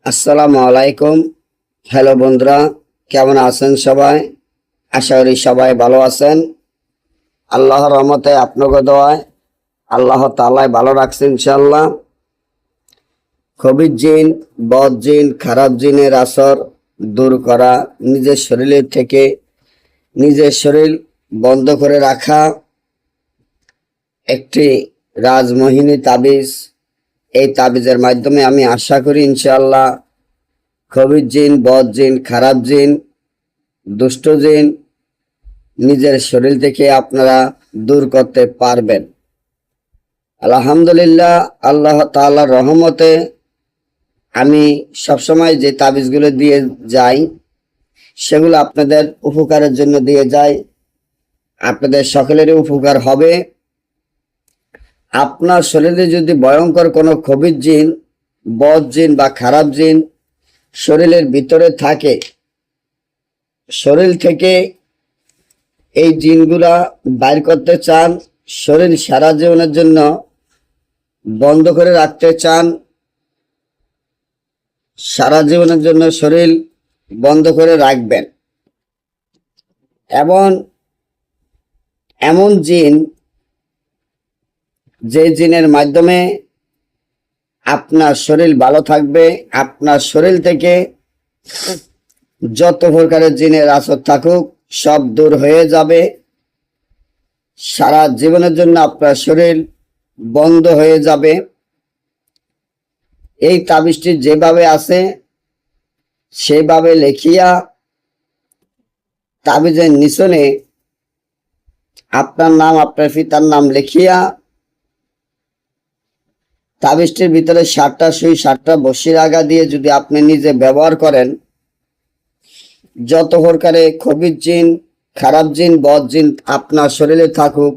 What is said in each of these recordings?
আসসালামু আলাইকুম। হ্যালো বন্ধুরা, কেমন আছেন সবাই? আশা করি সবাই ভালো আছেন। আল্লাহর রহমতে আপনাকে দোয়ায় আল্লাহ তাআলা ভালো রাখছেন ইনশাআল্লাহ। খবির জিন, বদ জিন, খারাপ জিনের আসর দূর করা, নিজের শরীরের থেকে নিজের শরীর বন্ধ করে রাখা একটি রাজমোহিনী তাবিজ। এই তাবিজের মাধ্যমে আমি আশা করি ইনশাআল্লাহ খবির জিন, বদ জিন, খারাপ জিন, দুষ্ট জিন নিজের শরীর থেকে আপনারা দূর করতে পারবেন। আলহামদুলিল্লাহ, আল্লাহ তাআলার রহমতে আমি সবসময় যে তাবিজগুলো দিয়ে যাই সেগুলো আপনাদের উপকারের জন্য দিয়ে যাই। আপনাদের সকলেরই উপকার হবে। আপনার শরীরে যদি ভয়ঙ্কর কোনো খবির জিন, বদ জিন বা খারাপ জিন শরীরের ভিতরে থাকে, শরীর থেকে এই জিনগুলা বাইর করতে চান, শরীর সারা জীবনের জন্য বন্ধ করে রাখতে চান, সারা জীবনের জন্য শরীর বন্ধ করে রাখবেন। এমন জিন, যে জিনের মাধ্যমে আপনার শরীর ভালো থাকবে, আপনার শরীর থেকে যত প্রকারের জিনের আসর থাকুক সব দূর হয়ে যাবে, সারা জীবনের জন্য আপনার শরীর বন্ধ হয়ে যাবে। এই তাবিজটি যেভাবে আছে সেভাবে লিখিয়া তাবিজের নিচনে আপনার নাম, আপনার পিতার নাম লিখিয়া তাবিজটির ভিতরে 7টা সুই, 7টা বসির আগা দিয়ে যদি আপনি নিজে ব্যবহার করেন, যত প্রকারে খবির জিন, খারাপ জিন, বদ জিন আপনার শরীরে থাকুক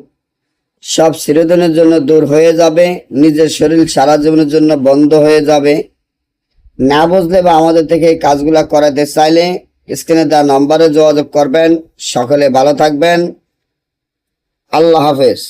সব চিরদিনের জন্য দূর হয়ে যাবে। নিজের শরীর সারা জীবনের জন্য বন্ধ হয়ে যাবে। না বুঝলে বা আমাদের থেকে এই কাজগুলা করাতে চাইলে স্ক্রিনে দেওয়া নম্বরে যোগাযোগ করবেন। সকলে ভালো থাকবেন। আল্লাহ হাফেজ।